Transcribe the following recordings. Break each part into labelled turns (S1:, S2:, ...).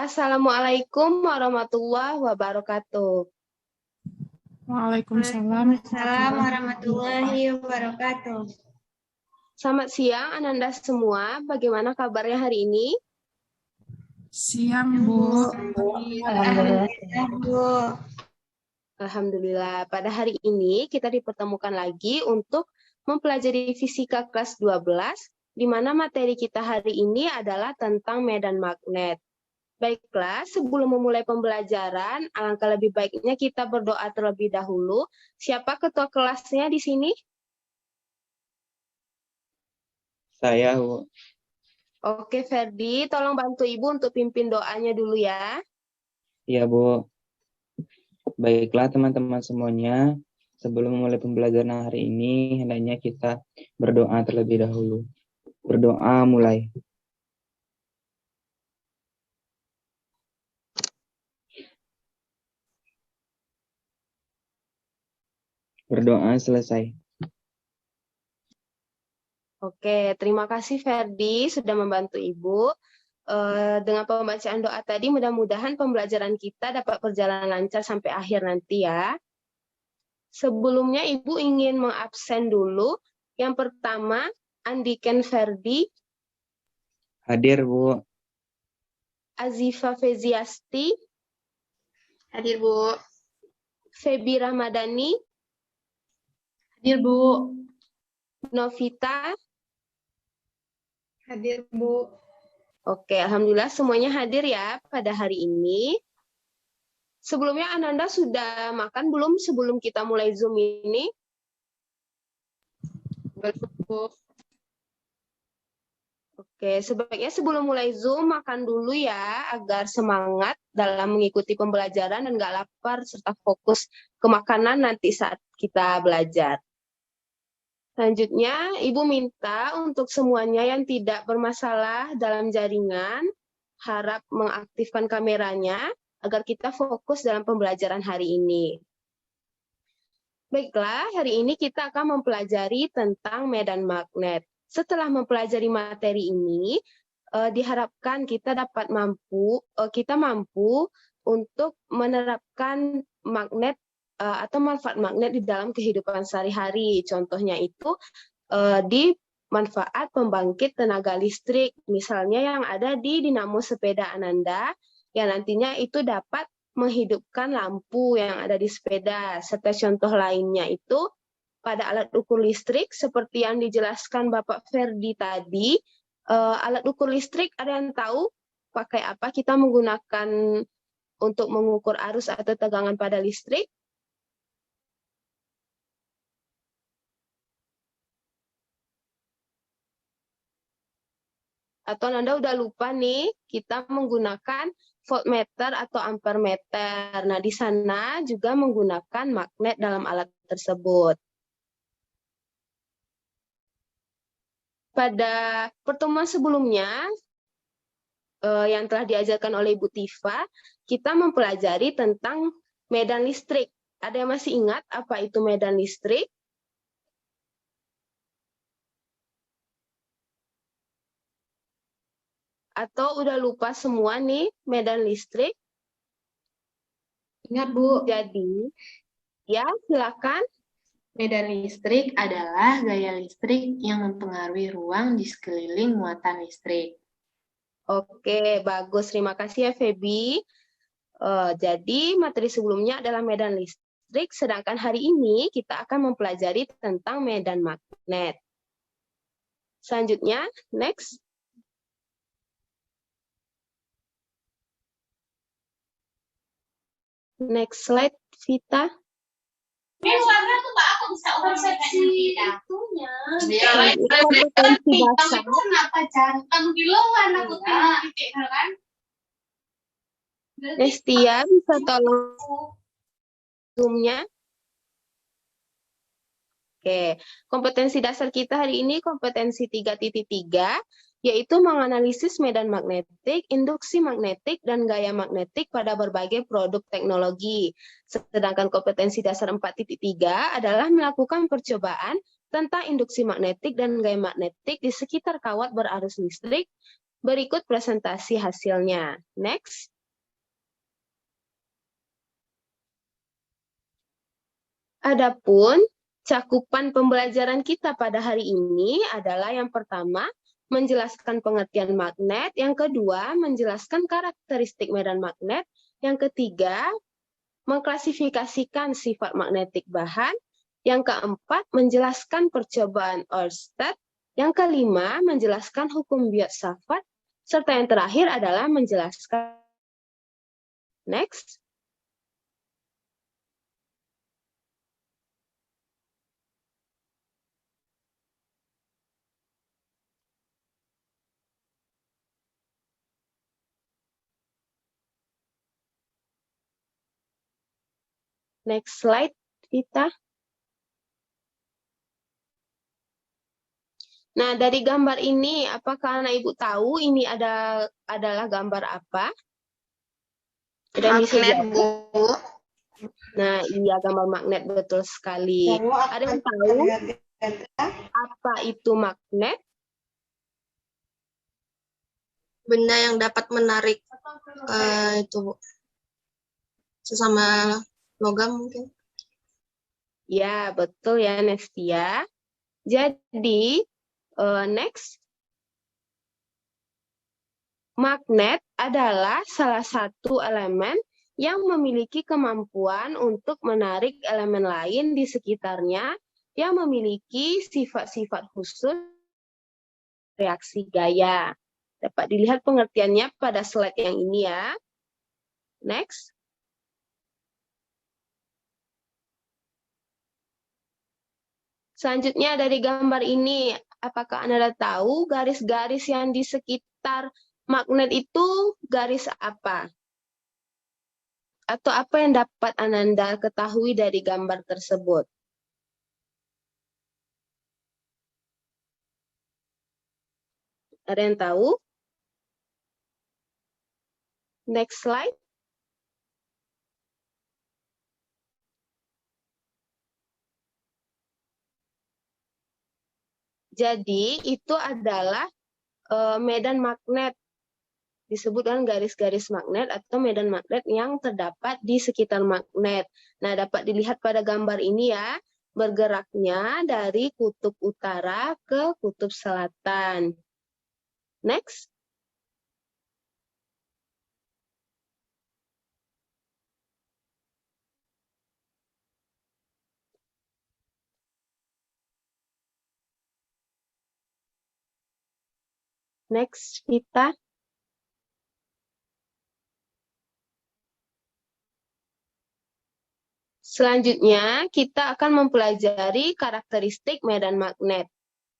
S1: Assalamualaikum warahmatullahi wabarakatuh.
S2: Waalaikumsalam
S3: Waalaikumsalam warahmatullahi wabarakatuh.
S1: Selamat siang Ananda semua, bagaimana kabarnya hari ini?
S2: Siang, Bu.
S3: Alhamdulillah, Bu.
S1: Alhamdulillah, pada hari ini kita dipertemukan lagi untuk mempelajari fisika kelas 12, di mana materi kita hari ini adalah tentang medan magnet. Baiklah, sebelum memulai pembelajaran, alangkah lebih baiknya kita berdoa terlebih dahulu. Siapa ketua kelasnya di sini?
S4: Saya, Bu.
S1: Oke, Ferdi, tolong bantu Ibu untuk pimpin doanya dulu ya.
S4: Iya, Bu. Baiklah, teman-teman semuanya. Sebelum memulai pembelajaran hari ini, hendaknya kita berdoa terlebih dahulu. Berdoa mulai. Berdoa selesai.
S1: Oke, terima kasih Ferdi sudah membantu Ibu. Dengan pembacaan doa tadi, mudah-mudahan pembelajaran kita dapat berjalan lancar sampai akhir nanti ya. Sebelumnya Ibu ingin mengabsen dulu. Yang pertama, Andiken Ferdi,
S4: Hadir, Bu.
S1: Azifa Feziasti,
S3: Hadir, Bu.
S1: Febi Ramadhani,
S3: Hadir, Bu.
S1: Novita.
S3: Hadir, Bu.
S1: Oke, Alhamdulillah semuanya hadir ya pada hari ini. Sebelumnya Ananda sudah makan belum sebelum kita mulai Zoom ini?
S3: Belum, Bu.
S1: Oke, sebaiknya sebelum mulai Zoom makan dulu ya, agar semangat dalam mengikuti pembelajaran dan nggak lapar serta fokus ke makanan nanti saat kita belajar. Selanjutnya, Ibu minta untuk semuanya yang tidak bermasalah dalam jaringan, harap mengaktifkan kameranya agar kita fokus dalam pembelajaran hari ini. Baiklah, hari ini kita akan mempelajari tentang medan magnet. Setelah mempelajari materi ini, diharapkan kita mampu untuk menerapkan magnet atau manfaat magnet di dalam kehidupan sehari-hari. Contohnya itu di manfaat pembangkit tenaga listrik, misalnya yang ada di dinamo sepeda Ananda, yang nantinya itu dapat menghidupkan lampu yang ada di sepeda, serta contoh lainnya itu pada alat ukur listrik seperti yang dijelaskan Bapak Ferdi tadi. Alat ukur listrik ada yang tahu pakai apa kita menggunakan untuk mengukur arus atau tegangan pada listrik? Atau Anda udah lupa nih, kita menggunakan voltmeter atau ampermeter. Nah, di sana juga menggunakan magnet dalam alat tersebut. Pada pertemuan sebelumnya, yang telah diajarkan oleh Ibu Tifa, kita mempelajari tentang medan listrik. Ada yang masih ingat apa itu medan listrik? Atau udah lupa semua nih medan listrik?
S3: Ingat, Bu.
S1: Jadi, ya silakan.
S3: Medan listrik adalah gaya listrik yang mempengaruhi ruang di sekeliling muatan listrik.
S1: Oke, bagus. Terima kasih ya, Febi. Jadi, materi sebelumnya adalah medan listrik, sedangkan hari ini kita akan mempelajari tentang medan magnet. Selanjutnya, next. Next slide, Vita.
S5: Warna tuh Mbak, aku bisa persepsi itunya.
S1: Kompetensi dasar.
S5: Kenapa jantan gitu warna putih titik kan?
S1: Destia, bisa tolong Zoom-nya? Oke, kompetensi dasar kita hari ini kompetensi 3.3, yaitu menganalisis medan magnetik, induksi magnetik, dan gaya magnetik pada berbagai produk teknologi. Sedangkan kompetensi dasar 4.3 adalah melakukan percobaan tentang induksi magnetik dan gaya magnetik di sekitar kawat berarus listrik. Berikut presentasi hasilnya. Next. Adapun cakupan pembelajaran kita pada hari ini adalah yang pertama, menjelaskan pengertian magnet, yang kedua, menjelaskan karakteristik medan magnet, yang ketiga, mengklasifikasikan sifat magnetik bahan, yang keempat, menjelaskan percobaan Ørsted, yang kelima, menjelaskan hukum Biot-Savart, serta yang terakhir adalah menjelaskan. Next. Next slide, kita. Nah, dari gambar ini, apakah anak ibu tahu ini adalah gambar apa? Dan
S3: Magnet, Bu.
S1: Nah, iya, gambar magnet, betul sekali. Ada yang tahu apa itu magnet?
S6: Benda yang dapat menarik itu, Bu. Sesama logam mungkin.
S1: Ya, betul ya, Nestia. Jadi, next. Magnet adalah salah satu elemen yang memiliki kemampuan untuk menarik elemen lain di sekitarnya yang memiliki sifat-sifat khusus reaksi gaya. Dapat dilihat pengertiannya pada slide yang ini ya. Next. Selanjutnya dari gambar ini, apakah Anda tahu garis-garis yang di sekitar magnet itu garis apa? Atau apa yang dapat Ananda ketahui dari gambar tersebut? Ada yang tahu? Next slide. Jadi itu adalah medan magnet. Disebut dengan garis-garis magnet atau medan magnet yang terdapat di sekitar magnet. Nah, dapat dilihat pada gambar ini ya, bergeraknya dari kutub utara ke kutub selatan. Next. Next, kita. Selanjutnya, kita akan mempelajari karakteristik medan magnet.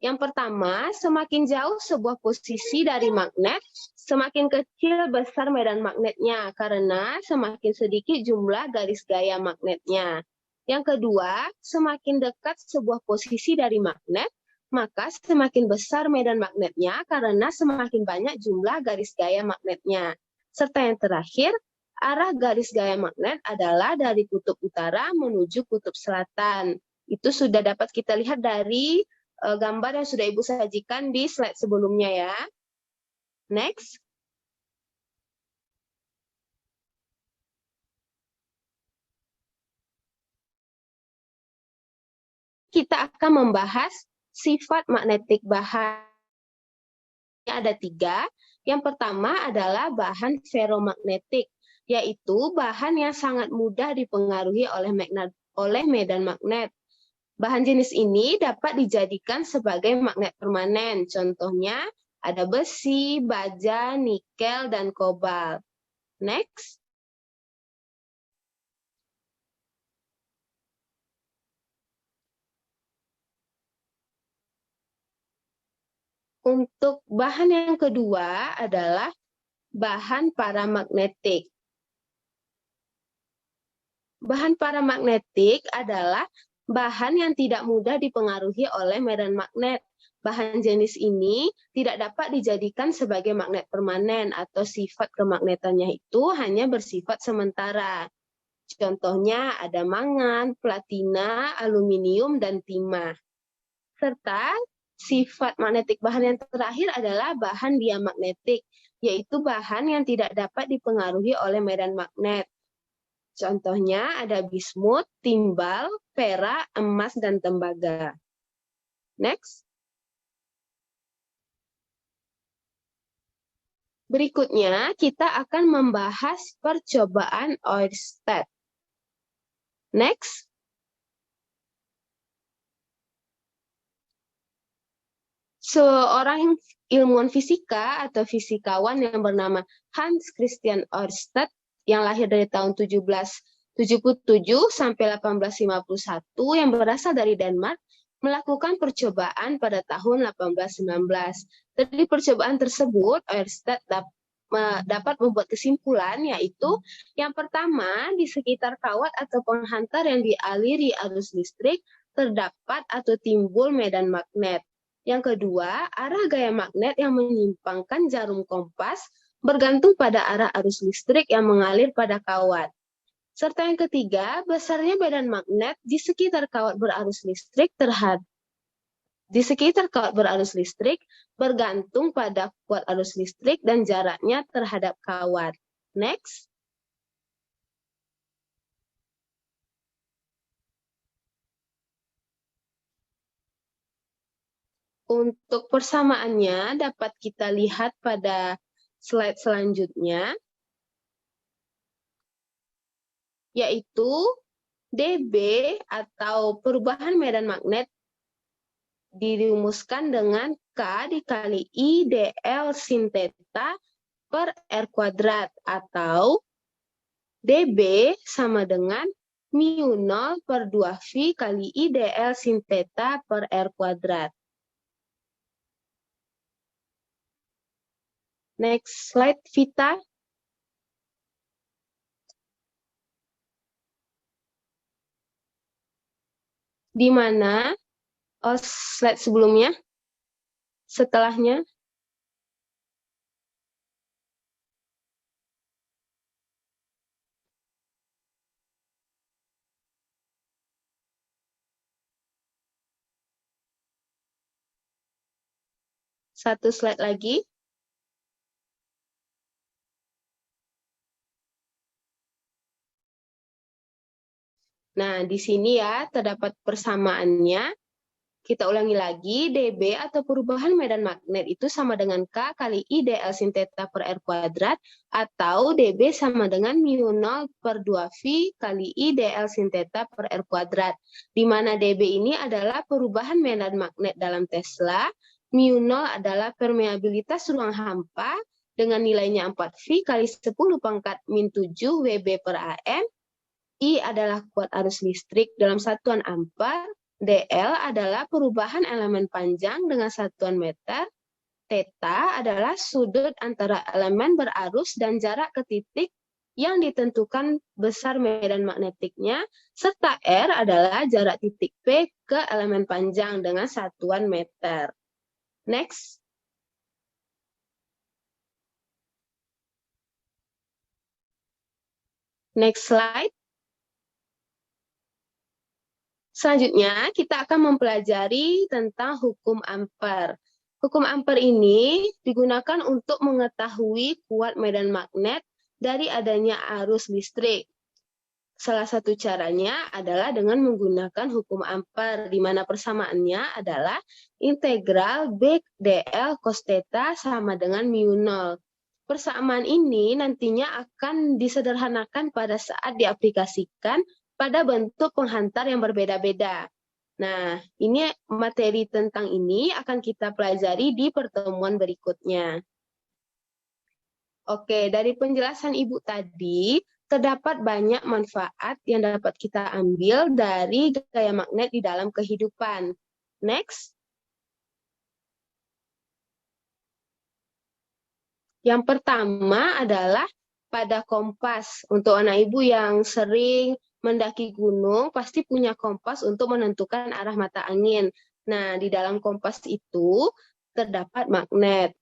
S1: Yang pertama, semakin jauh sebuah posisi dari magnet, semakin kecil besar medan magnetnya, karena semakin sedikit jumlah garis gaya magnetnya. Yang kedua, semakin dekat sebuah posisi dari magnet, maka semakin besar medan magnetnya, karena semakin banyak jumlah garis gaya magnetnya. Serta yang terakhir, arah garis gaya magnet adalah dari kutub utara menuju kutub selatan. Itu sudah dapat kita lihat dari gambar yang sudah Ibu sajikan di slide sebelumnya ya. Next. Kita akan membahas sifat magnetik bahan. Ada 3. Yang pertama adalah bahan ferromagnetik, yaitu bahan yang sangat mudah dipengaruhi oleh medan magnet. Bahan jenis ini dapat dijadikan sebagai magnet permanen. Contohnya ada besi, baja, nikel, dan kobalt. Next. Untuk bahan yang kedua adalah bahan paramagnetik. Bahan paramagnetik adalah bahan yang tidak mudah dipengaruhi oleh medan magnet. Bahan jenis ini tidak dapat dijadikan sebagai magnet permanen atau sifat kemagnetannya itu hanya bersifat sementara. Contohnya ada mangan, platina, aluminium, dan timah. Serta sifat magnetik bahan yang terakhir adalah bahan diamagnetik, yaitu bahan yang tidak dapat dipengaruhi oleh medan magnet. Contohnya ada bismut, timbal, perak, emas, dan tembaga. Next. Berikutnya, kita akan membahas percobaan Oersted. Next. Seorang ilmuwan fisika atau fisikawan yang bernama Hans Christian Oersted yang lahir dari tahun 1777 sampai 1851 yang berasal dari Denmark melakukan percobaan pada tahun 1819. Dari percobaan tersebut, Oersted dapat membuat kesimpulan, yaitu yang pertama, di sekitar kawat atau penghantar yang dialiri arus listrik terdapat atau timbul medan magnet. Yang kedua, arah gaya magnet yang menyimpangkan jarum kompas bergantung pada arah arus listrik yang mengalir pada kawat. Serta yang ketiga, besarnya medan magnet di sekitar kawat berarus listrik bergantung pada kuat arus listrik dan jaraknya terhadap kawat. Next. Untuk persamaannya dapat kita lihat pada slide selanjutnya, yaitu dB atau perubahan medan magnet dirumuskan dengan K dikali I dl sin theta per R kuadrat, atau dB sama dengan mu 0 per 2V kali I dl sin theta per R kuadrat. Next slide, Vita. Di mana slide sebelumnya, setelahnya. Satu slide lagi. Nah, di sini ya terdapat persamaannya. Kita ulangi lagi, dB atau perubahan medan magnet itu sama dengan K kali I dl sin theta per R kuadrat, atau dB sama dengan mu 0 per 2V kali I dl sin theta per R kuadrat. Di mana dB ini adalah perubahan medan magnet dalam Tesla, mu 0 adalah permeabilitas ruang hampa dengan nilainya 4V kali 10 pangkat min 7 Wb per AM, I adalah kuat arus listrik dalam satuan ampere, dl adalah perubahan elemen panjang dengan satuan meter, theta adalah sudut antara elemen berarus dan jarak ke titik yang ditentukan besar medan magnetiknya, serta R adalah jarak titik P ke elemen panjang dengan satuan meter. Next. Next slide. Selanjutnya, kita akan mempelajari tentang hukum Ampere. Hukum Ampere ini digunakan untuk mengetahui kuat medan magnet dari adanya arus listrik. Salah satu caranya adalah dengan menggunakan hukum Ampere, di mana persamaannya adalah integral B dl cos theta sama dengan mu 0. Persamaan ini nantinya akan disederhanakan pada saat diaplikasikan pada bentuk penghantar yang berbeda-beda. Nah, ini materi tentang ini akan kita pelajari di pertemuan berikutnya. Oke, dari penjelasan Ibu tadi, terdapat banyak manfaat yang dapat kita ambil dari gaya magnet di dalam kehidupan. Next. Yang pertama adalah pada kompas. Untuk anak Ibu yang sering mendaki gunung pasti punya kompas untuk menentukan arah mata angin. Nah, di dalam kompas itu terdapat magnet.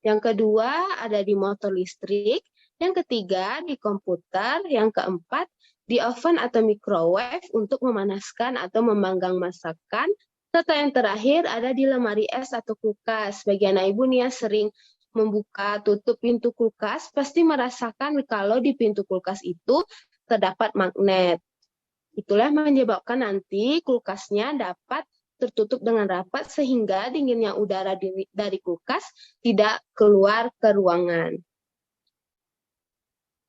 S1: Yang kedua ada di motor listrik. Yang ketiga di komputer. Yang keempat di oven atau microwave untuk memanaskan atau memanggang masakan. Serta yang terakhir ada di lemari es atau kulkas. Bagi anak Ibu nih yang sering membuka tutup pintu kulkas pasti merasakan kalau di pintu kulkas itu terdapat magnet. Itulah menyebabkan nanti kulkasnya dapat tertutup dengan rapat sehingga dinginnya udara dari kulkas tidak keluar ke ruangan.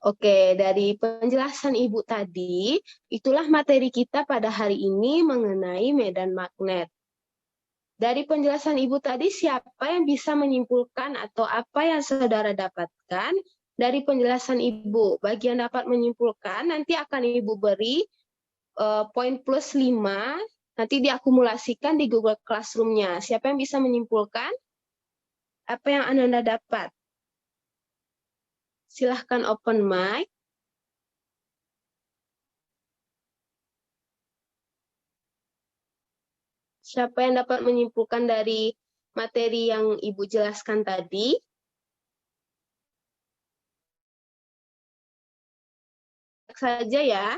S1: Oke, dari penjelasan Ibu tadi, itulah materi kita pada hari ini mengenai medan magnet. Dari penjelasan Ibu tadi, siapa yang bisa menyimpulkan atau apa yang saudara dapatkan dari penjelasan Ibu? Bagi yang dapat menyimpulkan, nanti akan Ibu beri poin plus 5, nanti diakumulasikan di Google Classroom-nya. Siapa yang bisa menyimpulkan? Apa yang Ananda dapat? Silahkan open mic. Siapa yang dapat menyimpulkan dari materi yang Ibu jelaskan tadi? Saja ya.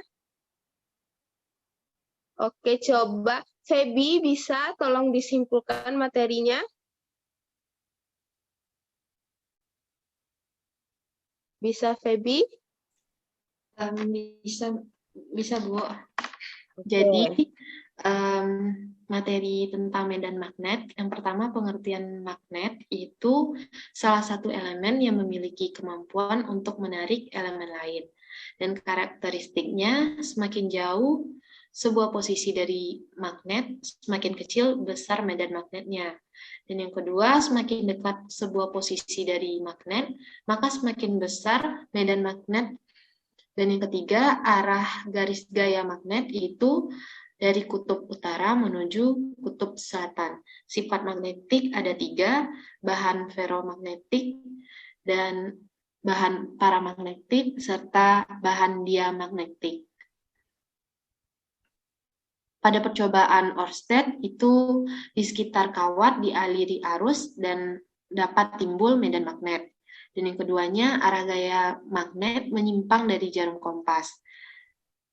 S1: Oke, coba. Feby bisa tolong disimpulkan materinya? Bisa, Feby?
S3: Bisa Bu.
S1: Oke.
S3: Jadi materi tentang medan magnet, yang pertama pengertian magnet itu salah satu elemen yang memiliki kemampuan untuk menarik elemen lain. Dan karakteristiknya semakin jauh sebuah posisi dari magnet, semakin kecil besar medan magnetnya. Dan yang kedua, semakin dekat sebuah posisi dari magnet, maka semakin besar medan magnet. Dan yang ketiga, arah garis gaya magnet itu dari kutub utara menuju kutub selatan. Sifat magnetik ada 3, bahan ferromagnetik, dan bahan paramagnetik, serta bahan diamagnetik. Pada percobaan Ørsted itu di sekitar kawat dialiri arus dan dapat timbul medan magnet. Dan yang keduanya arah gaya magnet menyimpang dari jarum kompas.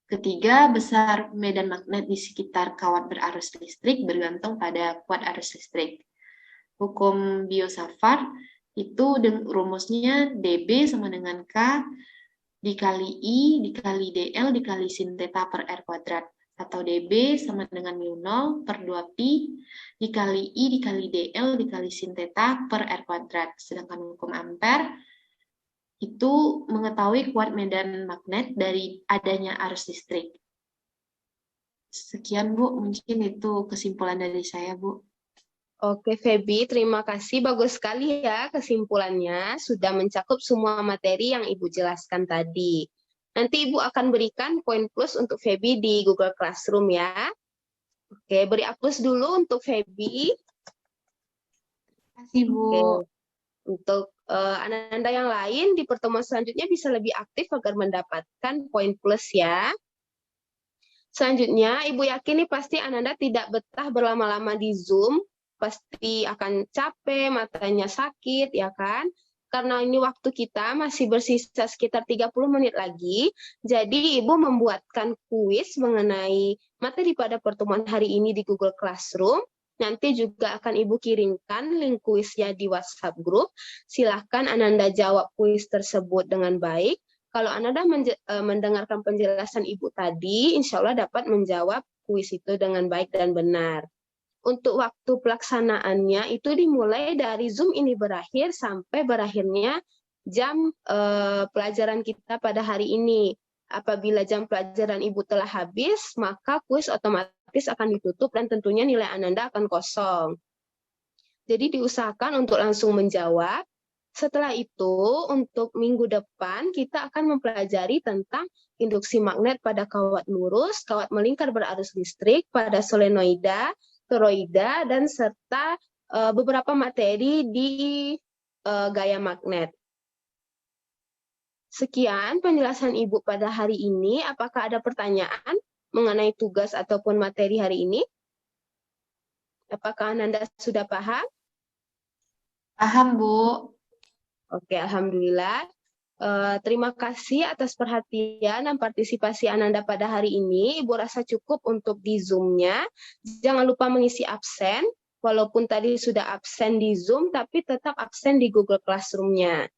S3: Ketiga, besar medan magnet di sekitar kawat berarus listrik bergantung pada kuat arus listrik. Hukum Biot-Savart itu rumusnya dB sama dengan K dikali I dikali dL dikali sin theta per R kuadrat. Atau dB sama dengan mu0 per 2pi dikali I dikali dL dikali sin theta per R kuadrat. Sedangkan hukum Ampere itu mengetahui kuat medan magnet dari adanya arus listrik. Sekian Bu, mungkin itu kesimpulan dari saya Bu.
S1: Oke Feby, terima kasih. Bagus sekali ya kesimpulannya. Sudah mencakup semua materi yang Ibu jelaskan tadi. Nanti Ibu akan berikan poin plus untuk Feby di Google Classroom ya. Oke, beri aplaus dulu untuk Feby.
S3: Terima kasih Bu.
S1: Oke. Untuk Ananda yang lain di pertemuan selanjutnya bisa lebih aktif agar mendapatkan poin plus ya. Selanjutnya, Ibu yakin nih pasti Ananda tidak betah berlama-lama di Zoom. Pasti akan capek, matanya sakit, ya kan? Karena ini waktu kita masih bersisa sekitar 30 menit lagi, jadi Ibu membuatkan kuis mengenai materi pada pertemuan hari ini di Google Classroom. Nanti juga akan Ibu kirimkan link kuisnya di WhatsApp group. Silahkan Ananda jawab kuis tersebut dengan baik. Kalau Ananda mendengarkan penjelasan Ibu tadi, insya Allah dapat menjawab kuis itu dengan baik dan benar. Untuk waktu pelaksanaannya itu dimulai dari Zoom ini berakhir sampai berakhirnya jam pelajaran kita pada hari ini. Apabila jam pelajaran Ibu telah habis, maka kuis otomatis akan ditutup dan tentunya nilai Ananda akan kosong. Jadi diusahakan untuk langsung menjawab. Setelah itu, untuk minggu depan kita akan mempelajari tentang induksi magnet pada kawat lurus, kawat melingkar berarus listrik, pada solenoida, toroida, dan serta beberapa materi di gaya magnet. Sekian penjelasan Ibu pada hari ini. Apakah ada pertanyaan mengenai tugas ataupun materi hari ini? Apakah Ananda sudah paham?
S3: Paham, Bu.
S1: Oke, Alhamdulillah. Terima kasih atas perhatian dan partisipasi Ananda pada hari ini. Ibu rasa cukup untuk di Zoom-nya. Jangan lupa mengisi absen. Walaupun tadi sudah absen di Zoom, tapi tetap absen di Google Classroom-nya.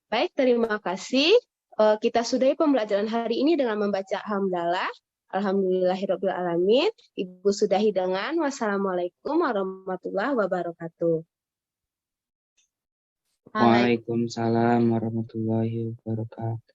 S1: Baik, terima kasih. Kita sudahi pembelajaran hari ini dengan membaca hamdalah. Alhamdulillahirabbil alamin. Ibu sudahi dengan wassalamualaikum warahmatullahi wabarakatuh.
S4: Waalaikumsalam warahmatullahi wabarakatuh.